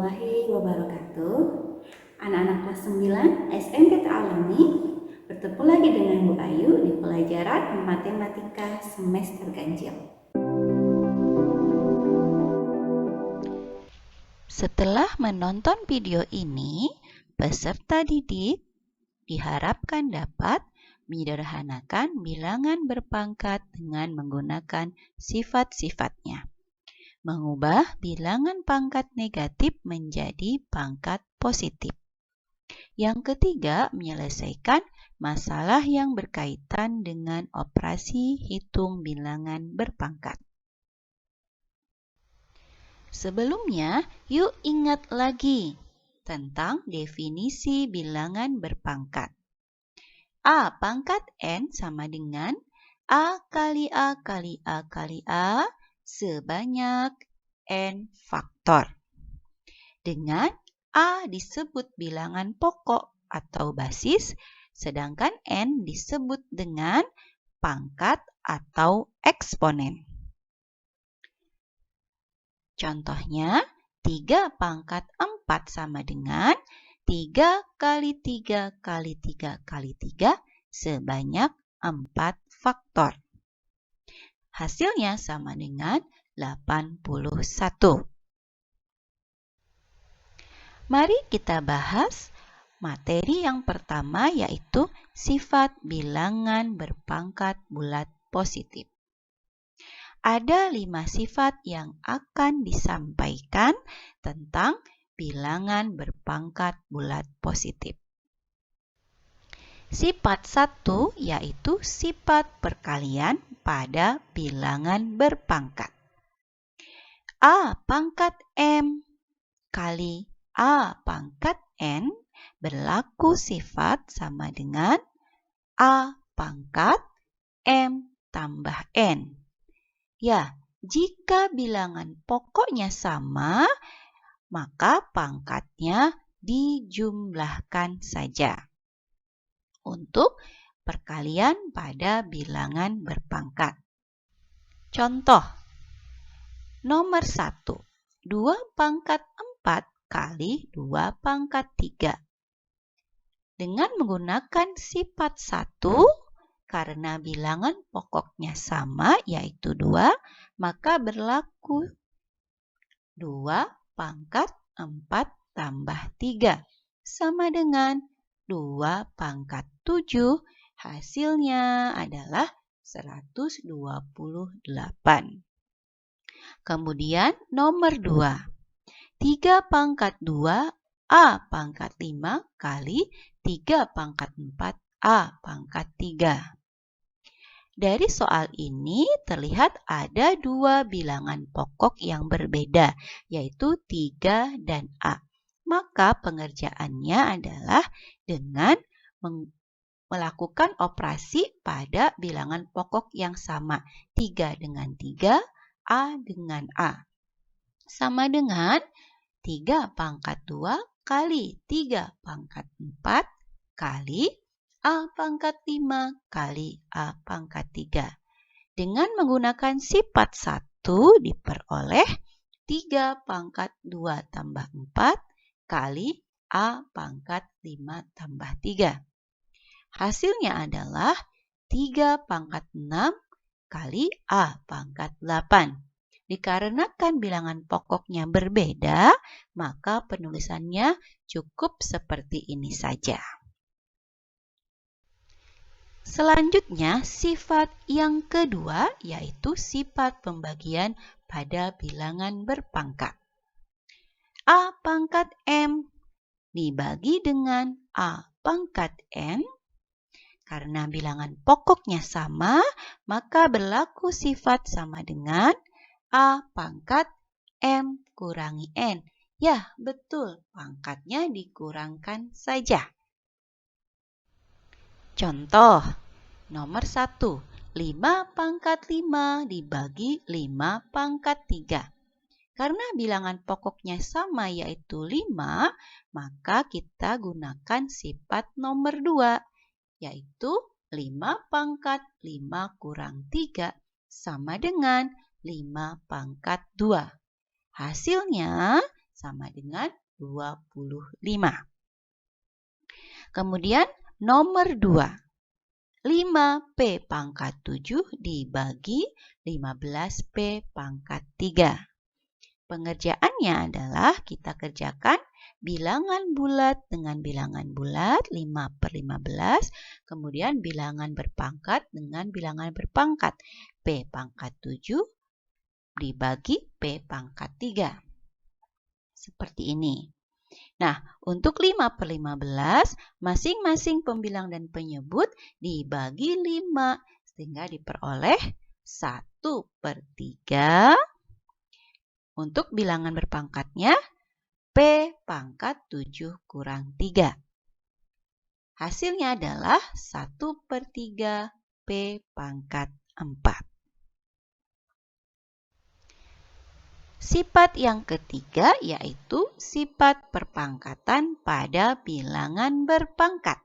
warahmatullahi wabarakatuh. Anak-anak kelas 9 SMK Ta'alami bertemu lagi dengan Bu Ayu di pelajaran matematika semester ganjil. Setelah menonton video ini, peserta didik diharapkan dapat menyederhanakan bilangan berpangkat dengan menggunakan sifat-sifatnya. Mengubah bilangan pangkat negatif menjadi pangkat positif. Yang ketiga, menyelesaikan masalah yang berkaitan dengan operasi hitung bilangan berpangkat. Sebelumnya, yuk ingat lagi tentang definisi bilangan berpangkat. A pangkat N sama dengan A kali A kali A kali A sebanyak N faktor. Dengan A disebut bilangan pokok atau basis, sedangkan N disebut dengan pangkat atau eksponen. Contohnya, 3 pangkat 4 sama dengan 3 kali 3 kali 3 kali 3 sebanyak 4 faktor. Hasilnya sama dengan 81. Mari kita bahas materi yang pertama, yaitu sifat bilangan berpangkat bulat positif. Ada 5 sifat yang akan disampaikan tentang bilangan berpangkat bulat positif. Sifat 1 yaitu sifat perkalian pada bilangan berpangkat. A pangkat M kali A pangkat N berlaku sifat sama dengan A pangkat M tambah N. Ya, jika bilangan pokoknya sama, maka pangkatnya dijumlahkan saja. Untuk perkalian pada bilangan berpangkat. Contoh, nomor 1, 2 pangkat 4 kali 2 pangkat 3. Dengan menggunakan sifat 1, karena bilangan pokoknya sama yaitu 2, maka berlaku 2 pangkat 4 tambah 3 sama dengan 2 pangkat 7, hasilnya adalah 128. Kemudian nomor 2, 3 pangkat 2 A pangkat 5 kali 3 pangkat 4 A pangkat 3. Dari soal ini terlihat ada 2 bilangan pokok yang berbeda, yaitu 3 dan A. Maka pengerjaannya adalah dengan melakukan operasi pada bilangan pokok yang sama. 3 dengan 3, A dengan A. Sama dengan 3 pangkat 2 kali 3 pangkat 4 kali A pangkat 5 kali A pangkat 3. Dengan menggunakan sifat 1 diperoleh 3 pangkat 2 tambah 4 kali A pangkat 5 tambah 3. Hasilnya adalah 3 pangkat 6 kali A pangkat 8. Dikarenakan bilangan pokoknya berbeda, maka penulisannya cukup seperti ini saja. Selanjutnya, sifat yang kedua yaitu sifat pembagian pada bilangan berpangkat. A pangkat M dibagi dengan A pangkat N. Karena bilangan pokoknya sama, maka berlaku sifat sama dengan A pangkat M kurangi N. Ya, betul, pangkatnya dikurangkan saja. Contoh, nomor 1, 5 pangkat 5 dibagi 5 pangkat 3. Karena bilangan pokoknya sama yaitu 5, maka kita gunakan sifat nomor 2, yaitu 5 pangkat 5 kurang 3 sama dengan 5 pangkat 2. Hasilnya sama dengan 25. Kemudian nomor 2. 5P pangkat 7 dibagi 15P pangkat 3. Pengerjaannya adalah kita kerjakan bilangan bulat dengan bilangan bulat 5/15, kemudian bilangan berpangkat dengan bilangan berpangkat. P pangkat 7 dibagi P pangkat 3. Seperti ini. Nah, untuk 5/15, masing-masing pembilang dan penyebut dibagi 5, sehingga diperoleh 1/3. Untuk bilangan berpangkatnya, P pangkat 7 kurang 3. Hasilnya adalah 1/3 P pangkat 4. Sifat yang ketiga yaitu sifat perpangkatan pada bilangan berpangkat.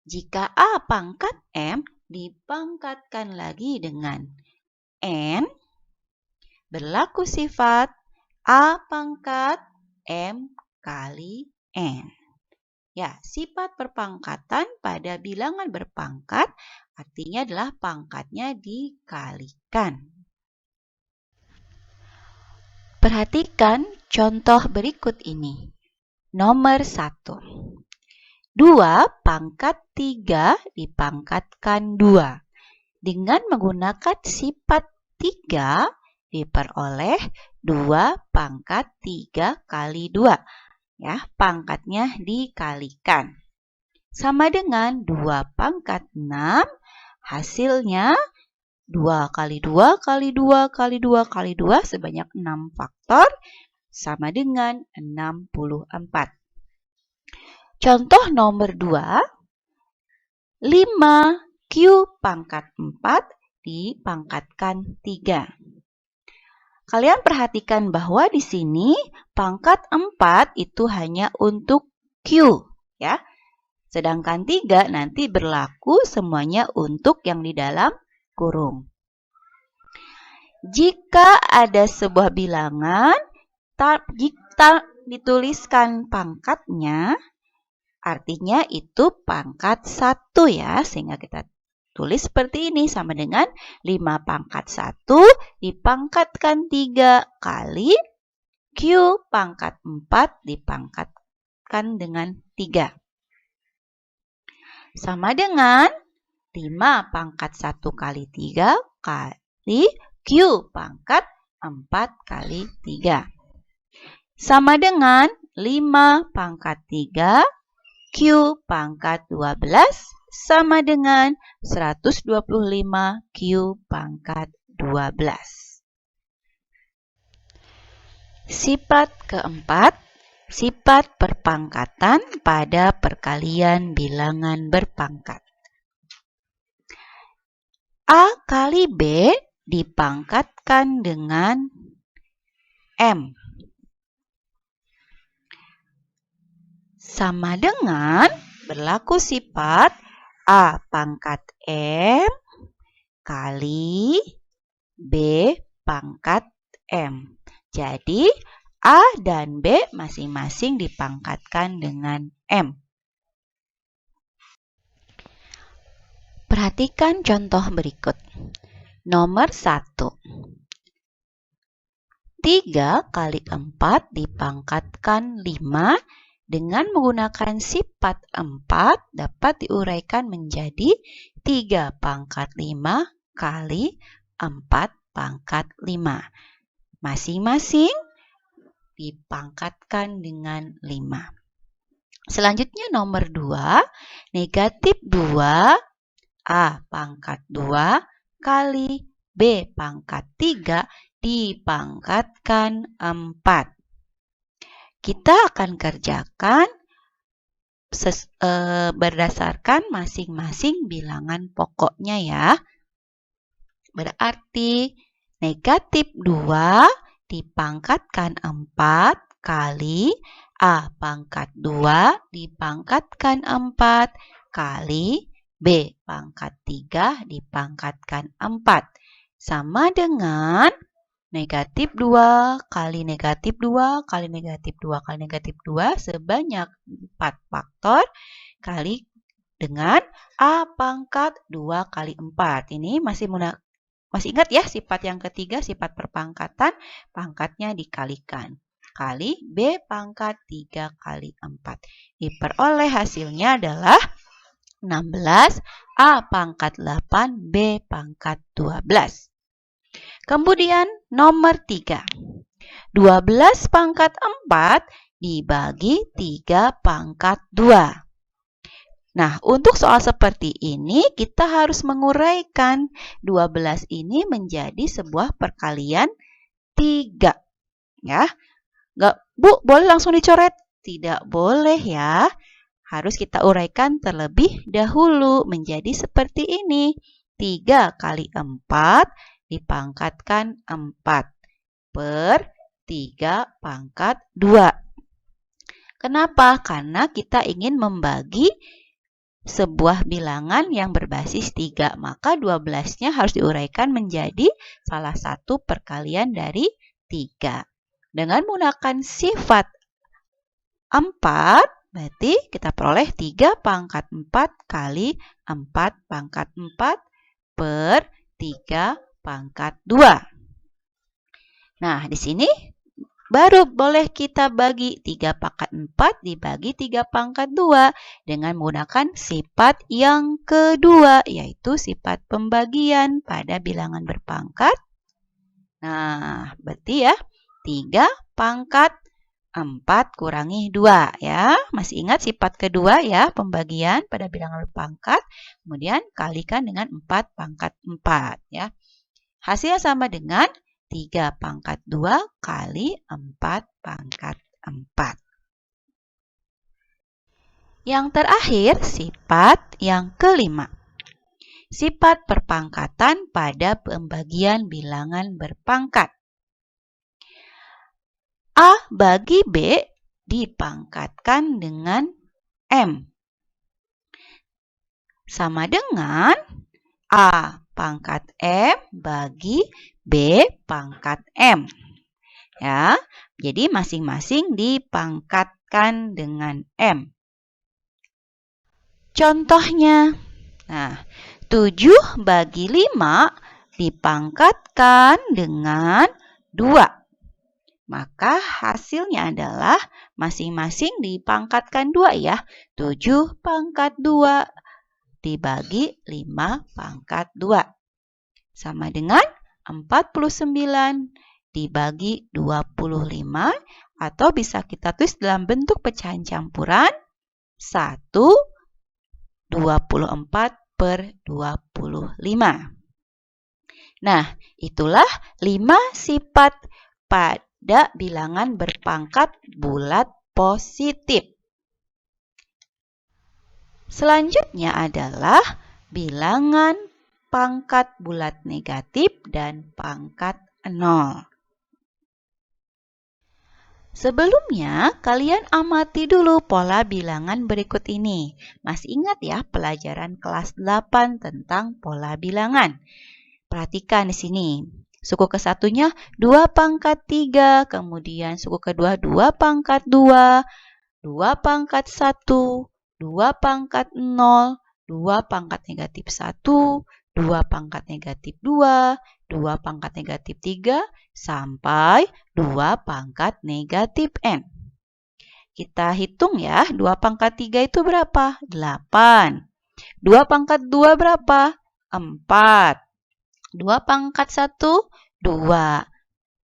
Jika A pangkat M dipangkatkan lagi dengan N, berlaku sifat A pangkat M kali N. Ya, sifat perpangkatan pada bilangan berpangkat artinya adalah pangkatnya dikalikan. Perhatikan contoh berikut ini. Nomor 1. 2 pangkat 3 dipangkatkan 2. Dengan menggunakan sifat 3 diperoleh 2 pangkat 3 kali 2. Ya, pangkatnya dikalikan. Sama dengan 2 pangkat 6, hasilnya 2 kali 2 kali 2 kali 2 kali 2 sebanyak 6 faktor sama dengan 64. Contoh nomor 2, 5Q pangkat 4 dipangkatkan 3. Kalian perhatikan bahwa di sini pangkat 4 itu hanya untuk Q, ya. Sedangkan 3 nanti berlaku semuanya untuk yang di dalam kurung. Jika ada sebuah bilangan, jika dituliskan pangkatnya, artinya itu pangkat 1 ya, sehingga kita tulis seperti ini sama dengan 5 pangkat 1 dipangkatkan 3 kali Q pangkat 4 dipangkatkan dengan 3. Sama dengan 5 pangkat 1 kali 3 kali Q pangkat 4 kali 3. Sama dengan 5 pangkat 3 Q pangkat 12 sama dengan 125 Q pangkat 12. Sifat keempat, sifat perpangkatan pada perkalian bilangan berpangkat. A kali B dipangkatkan dengan M. Sama dengan berlaku sifat A pangkat M kali B pangkat M. Jadi, A dan B masing-masing dipangkatkan dengan M. Perhatikan contoh berikut. Nomor 1. 3 kali 4 dipangkatkan 5 dengan menggunakan sifat 4 dapat diuraikan menjadi 3 pangkat 5 kali 4 pangkat 5. Masing-masing dipangkatkan dengan 5. Selanjutnya nomor 2, negatif 2 A pangkat 2 kali B pangkat 3 dipangkatkan 4. Kita akan kerjakan berdasarkan masing-masing bilangan pokoknya ya. Berarti negatif 2 dipangkatkan 4 kali A pangkat 2 dipangkatkan 4 kali B pangkat 3 dipangkatkan 4. Sama dengan negatif 2 kali negatif 2 kali negatif 2 kali negatif 2 sebanyak 4 faktor kali dengan A pangkat 2 kali 4. Ini masih ingat ya sifat yang ketiga, sifat perpangkatan, pangkatnya dikalikan. Kali B pangkat 3 kali 4. Diperoleh hasilnya adalah 16 A pangkat 8 B pangkat 12. Kemudian nomor 3. 12 pangkat 4 dibagi 3 pangkat 2. Nah, untuk soal seperti ini kita harus menguraikan 12 ini menjadi sebuah perkalian 3. Ya. Nggak, Bu, boleh langsung dicoret? Tidak boleh ya. Harus kita uraikan terlebih dahulu menjadi seperti ini. 3 kali 4 dipangkatkan 4 per 3 pangkat 2. Kenapa? Karena kita ingin membagi sebuah bilangan yang berbasis 3. Maka 12-nya harus diuraikan menjadi salah satu perkalian dari 3. Dengan menggunakan sifat 4, berarti kita peroleh 3 pangkat 4 kali 4 pangkat 4 per 3 pangkat 2. Nah, di sini baru boleh kita bagi 3 pangkat 4 dibagi 3 pangkat 2 dengan menggunakan sifat yang kedua, yaitu sifat pembagian pada bilangan berpangkat. Nah, berarti ya 3 pangkat 4 kurangi 2 ya. Masih ingat sifat kedua ya, pembagian pada bilangan berpangkat. Kemudian kalikan dengan 4 pangkat 4 ya. Hasilnya sama dengan 3 pangkat 2 kali 4 pangkat 4. Yang terakhir, sifat yang kelima. Sifat perpangkatan pada pembagian bilangan berpangkat. A bagi B dipangkatkan dengan M. Sama dengan A pangkat M bagi B pangkat M. Ya, jadi masing-masing dipangkatkan dengan M. Contohnya, nah, 7 bagi 5 dipangkatkan dengan 2. Maka hasilnya adalah masing-masing dipangkatkan 2 ya. 7 pangkat 2 dibagi 5 pangkat 2. Sama dengan 49 dibagi 25 atau bisa kita tulis dalam bentuk pecahan campuran 1 24 per 25. Nah, itulah 5 sifat pada bilangan berpangkat bulat positif. Selanjutnya adalah bilangan pangkat bulat negatif dan pangkat 0. Sebelumnya, kalian amati dulu pola bilangan berikut ini. Masih ingat ya pelajaran kelas 8 tentang pola bilangan? Perhatikan di sini. Suku ke-1-nya 2 pangkat 3, kemudian suku kedua 2 pangkat 2, 2 pangkat 1, 2 pangkat 0, 2 pangkat negatif 1, 2 pangkat negatif 2, 2 pangkat negatif 3, sampai 2 pangkat negatif N. Kita hitung ya, 2 pangkat 3 itu berapa? 8. 2 pangkat 2 berapa? 4. 2 pangkat 1, 2.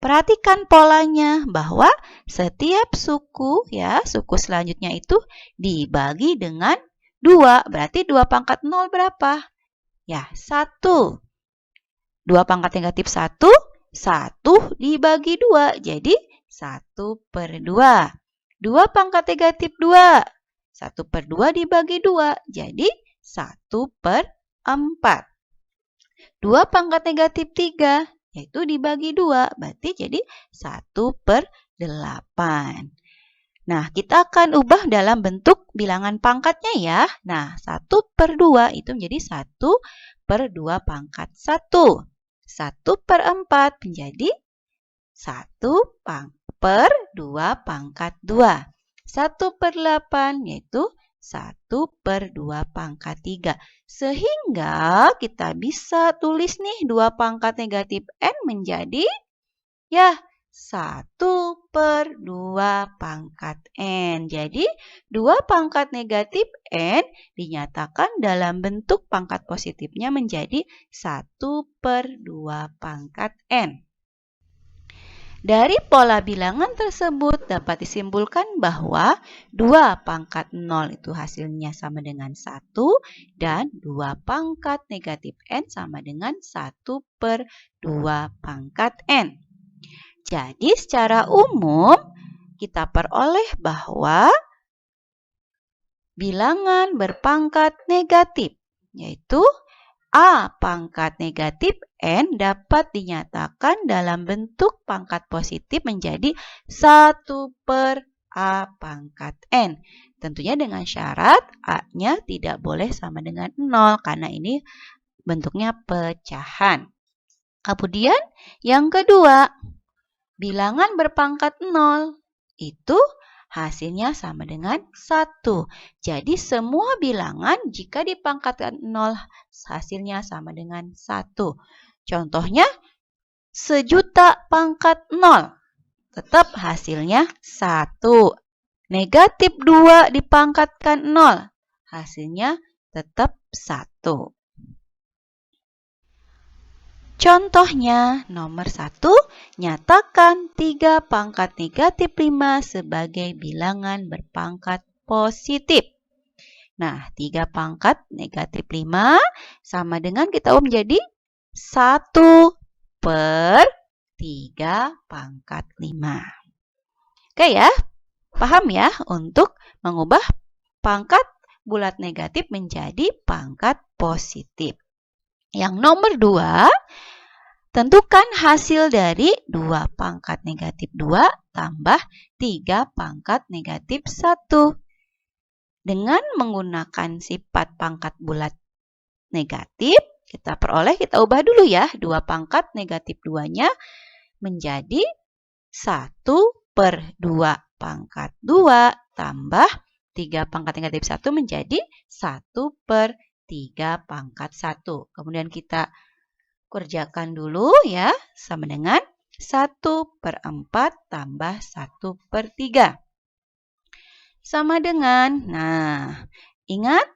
Perhatikan polanya bahwa setiap suku ya, suku selanjutnya itu dibagi dengan 2. Berarti 2 pangkat 0 berapa? Ya, 1. 2 pangkat negatif 1, 1 dibagi 2. Jadi 1 per 2. 2 pangkat negatif 2, 1 per 2 dibagi 2. Jadi 1 per 4. 2 pangkat negatif 3, yaitu dibagi 2. Berarti jadi 1 per 8. Nah, kita akan ubah dalam bentuk bilangan pangkatnya ya. Nah, 1 per 2 itu menjadi 1 per 2 pangkat 1. 1 per 4 menjadi per 2 pangkat 2. 1/8 yaitu 1/2 pangkat 3. Sehingga kita bisa tulis nih 2 pangkat negatif N menjadi ya 1/2 pangkat N. Jadi 2 pangkat negatif N dinyatakan dalam bentuk pangkat positifnya menjadi 1/2 pangkat N. Dari pola bilangan tersebut dapat disimpulkan bahwa 2 pangkat 0 itu hasilnya sama dengan 1 dan 2 pangkat negatif N sama dengan 1/2 pangkat N. Jadi secara umum kita peroleh bahwa bilangan berpangkat negatif yaitu A pangkat negatif N dapat dinyatakan dalam bentuk pangkat positif menjadi 1/A pangkat N. Tentunya dengan syarat A-nya tidak boleh sama dengan 0 karena ini bentuknya pecahan. Kemudian yang kedua, bilangan berpangkat 0 itu hasilnya sama dengan 1. Jadi semua bilangan jika dipangkatkan 0 hasilnya sama dengan 1. Contohnya 1.000.000 pangkat 0 tetap hasilnya 1. Negatif 2 dipangkatkan 0 hasilnya tetap 1. Contohnya, nomor 1, nyatakan 3 pangkat negatif 5 sebagai bilangan berpangkat positif. Nah, 3 pangkat negatif 5 sama dengan kita menjadi 1/3 pangkat 5. Oke ya, paham ya untuk mengubah pangkat bulat negatif menjadi pangkat positif. Yang nomor 2, tentukan hasil dari 2 pangkat negatif 2 tambah 3 pangkat negatif 1. Dengan menggunakan sifat pangkat bulat negatif, kita ubah dulu ya. 2 pangkat negatif 2-nya menjadi 1/2 pangkat 2 tambah 3 pangkat negatif 1 menjadi 1/3 pangkat 1. Kemudian kita kerjakan dulu ya, sama dengan 1/4 tambah 1/3. Sama dengan, ingat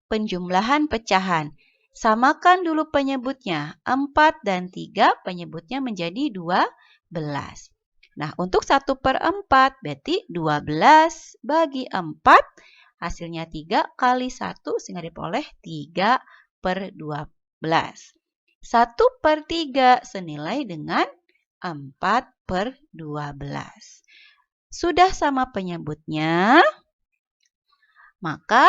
penjumlahan pecahan. Samakan dulu penyebutnya, 4 dan 3 penyebutnya menjadi 12. Nah, untuk 1/4 berarti 12 bagi 4 hasilnya 3 kali 1 sehingga diperoleh 3/12. 1/3 senilai dengan 4/12. Sudah sama penyebutnya, maka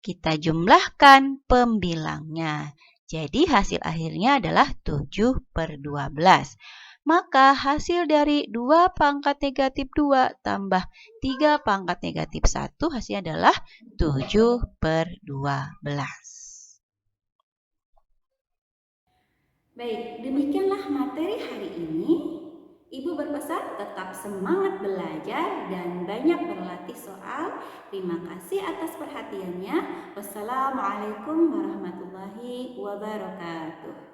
kita jumlahkan pembilangnya. Jadi hasil akhirnya adalah 7/12. Maka hasil dari 2 pangkat negatif 2 tambah 3 pangkat negatif 1 hasilnya adalah 7/12. Baik, demikianlah materi hari ini. Ibu berpesan tetap semangat belajar dan banyak berlatih soal. Terima kasih atas perhatiannya. Wassalamualaikum warahmatullahi wabarakatuh.